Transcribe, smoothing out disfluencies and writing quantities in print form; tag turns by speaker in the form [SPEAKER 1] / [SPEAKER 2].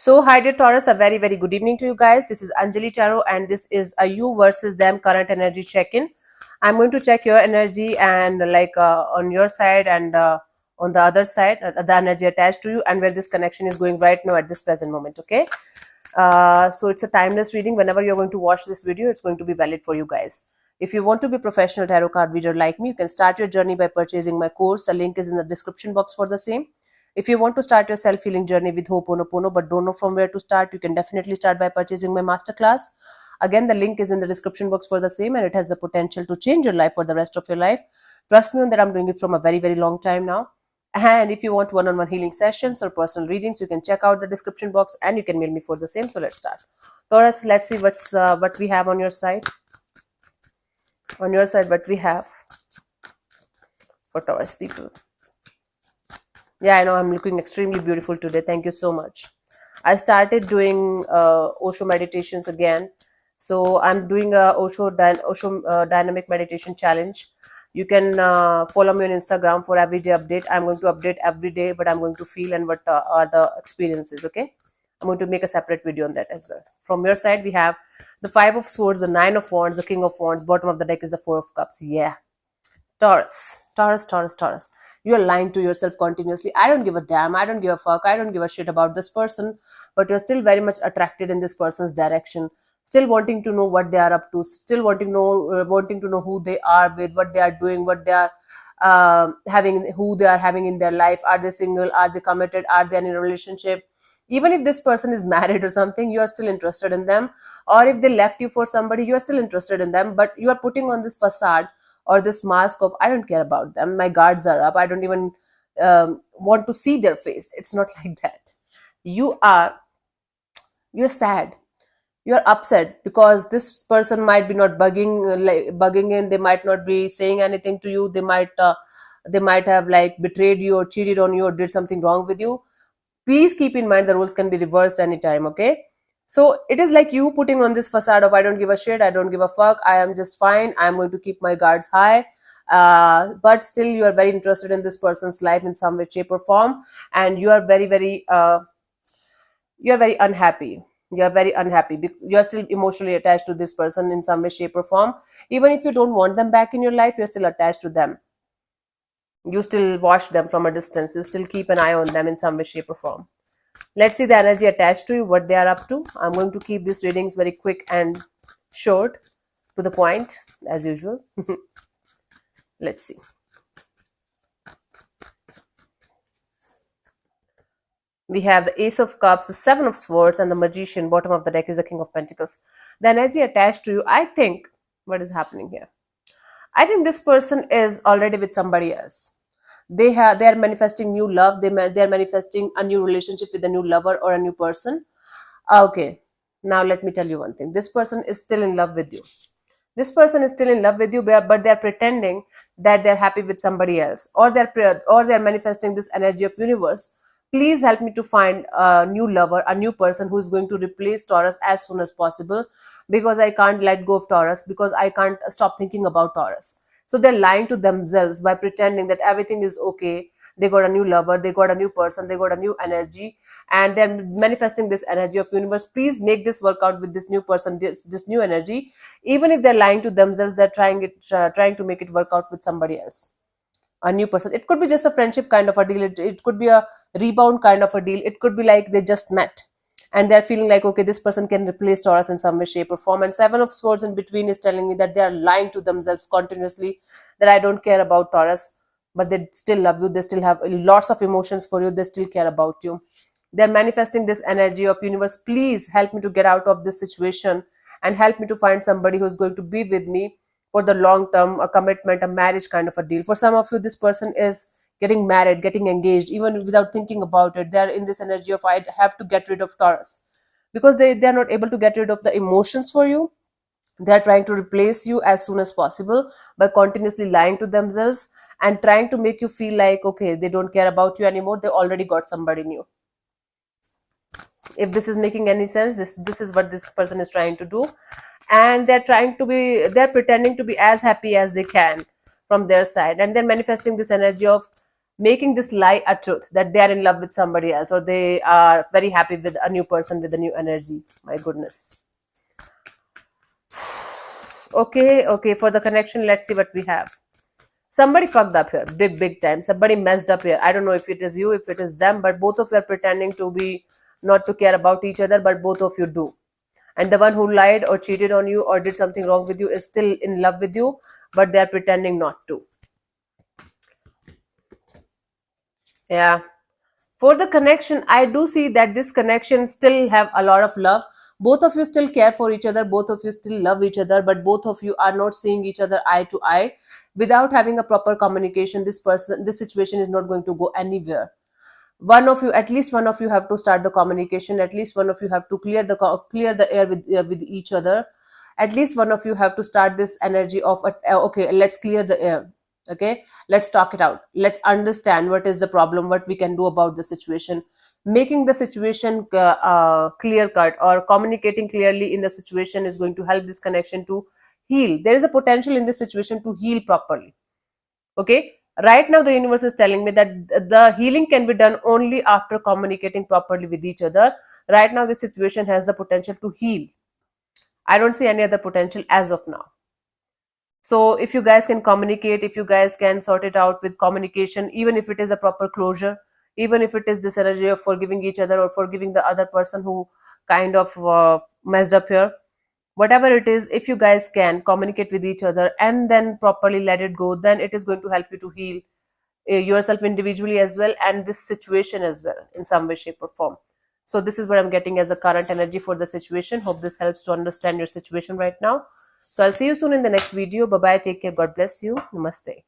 [SPEAKER 1] So, hi dear Taurus, a very good evening to you guys. This is Anjali Tarot, and this is a you versus them current energy check-in. I'm going to check your energy and on your side and on the other side, the energy attached to you, and where this connection is going right now at this present moment. Okay. So it's a timeless reading. Whenever you're going to watch this video, it's going to be valid for you guys. If you want to be professional tarot card reader like me, you can start your journey by purchasing my course. The link is in the description box for the same. If you want to start your self-healing journey with Ho'oponopono but don't know from where to start, you can definitely start by purchasing my masterclass. Again, the link is in the description box for the same, and it has the potential to change your life for the rest of your life. Trust me on that, I'm doing it from a very long time now. And if you want one-on-one healing sessions or personal readings, you can check out the description box and you can mail me for the same. So let's start. Taurus, let's see what we have on your side. On your side, what we have for Taurus people. Yeah, I know I'm looking extremely beautiful today. Thank you so much. I started doing Osho meditations again. So I'm doing a Osho dynamic meditation challenge. You can follow me on Instagram for everyday update. I'm going to update every day, but I'm going to feel and what are the experiences, okay? I'm going to make a separate video on that as well. From your side, we have the 5 of Swords, the 9 of Wands, the King of Wands. Bottom of the deck is the 4 of Cups. Yeah. Taurus. You are lying to yourself continuously. I don't give a damn. I don't give a fuck. I don't give a shit about this person. But you're still very much attracted in this person's direction. Still wanting to know what they are up to. Still wanting to know who they are with, what they are doing, what they are having, who they are having in their life. Are they single? Are they committed? Are they in a relationship? Even if this person is married or something, you are still interested in them. Or if they left you for somebody, you are still interested in them. But you are putting on this facade or this mask of I don't care about them, my guards are up, I don't even want to see their face. It's not like that. You're sad, you're upset because this person might be not bugging in, they might not be saying anything to you, they might have like betrayed you or cheated on you or did something wrong with you. Please keep in mind the roles can be reversed anytime, okay? So it is like you putting on this facade of I don't give a shit, I don't give a fuck, I am just fine, I'm going to keep my guards high. But still you are very interested in this person's life in some way, shape or form, and you are very unhappy. You are very unhappy. You are still emotionally attached to this person in some way, shape or form. Even if you don't want them back in your life, you're still attached to them. You still watch them from a distance. You still keep an eye on them in some way, shape or form. Let's see the energy attached to you, what they are up to. I'm going to keep these readings very quick and short, to the point, as usual. Let's see. We have the Ace of Cups, the 7 of Swords, and the Magician. Bottom of the deck is the King of Pentacles. The energy attached to you, I think, what is happening here? I think this person is already with somebody else. They are manifesting new love. They are manifesting a new relationship with a new lover or a new person. Okay, now let me tell you one thing. This person is still in love with you. This person is still in love with you, but they're pretending that they're happy with somebody else, or they're manifesting this energy of universe. Please help me to find a new lover, a new person who is going to replace Taurus as soon as possible, because I can't let go of Taurus, because I can't stop thinking about Taurus. So they're lying to themselves by pretending that everything is okay. They got a new lover, they got a new person, they got a new energy, and they're manifesting this energy of universe. Please make this work out with this new person, this new energy. Even if they're lying to themselves, they're trying to make it work out with somebody else, a new person. It could be just a friendship kind of a deal. It could be a rebound kind of a deal. It could be like they just met and they're feeling like, okay, this person can replace Taurus in some way, shape or form. And 7 of Swords in between is telling me that they are lying to themselves continuously, that I don't care about Taurus, but they still love you. They still have lots of emotions for you. They still care about you. They're manifesting this energy of universe. Please help me to get out of this situation and help me to find somebody who's going to be with me for the long term, a commitment, a marriage kind of a deal. For some of you, this person is getting married, getting engaged, even without thinking about it. They're in this energy of I have to get rid of Taurus, because they're not able to get rid of the emotions for you. They're trying to replace you as soon as possible by continuously lying to themselves and trying to make you feel like, okay, they don't care about you anymore. They already got somebody new. If this is making any sense, this is what this person is trying to do. And they're pretending to be as happy as they can from their side, and they're manifesting this energy of making this lie a truth, that they are in love with somebody else, or they are very happy with a new person with a new energy. My goodness. Okay, for the connection, let's see what we have. Somebody fucked up here, big time. Somebody messed up here. I don't know if it is you, if it is them, but both of you are pretending to be not to care about each other, but both of you do. And the one who lied or cheated on you or did something wrong with you is still in love with you, but they are pretending not to. Yeah. For the connection, I do see that this connection still have a lot of love. Both of you still care for each other, both of you still love each other, but both of you are not seeing each other eye to eye. Without having a proper communication, this situation is not going to go anywhere. One of you, at least one of you, have to start the communication. At least one of you have to clear the air with each other. At least one of you have to start this energy of okay, let's clear the air. Okay, let's talk it out. Let's understand what is the problem, what we can do about the situation. Making the situation clear cut or communicating clearly in the situation is going to help this connection to heal. There is a potential in this situation to heal properly. Okay, right now the universe is telling me that the healing can be done only after communicating properly with each other. Right now the situation has the potential to heal. I don't see any other potential as of now. So if you guys can communicate, if you guys can sort it out with communication, even if it is a proper closure, even if it is this energy of forgiving each other or forgiving the other person who kind of messed up here, whatever it is, if you guys can communicate with each other and then properly let it go, then it is going to help you to heal yourself individually as well, and this situation as well, in some way, shape or form. So this is what I'm getting as a current energy for the situation. Hope this helps to understand your situation right now. So I'll see you soon in the next video. Bye bye, take care, God bless you, namaste.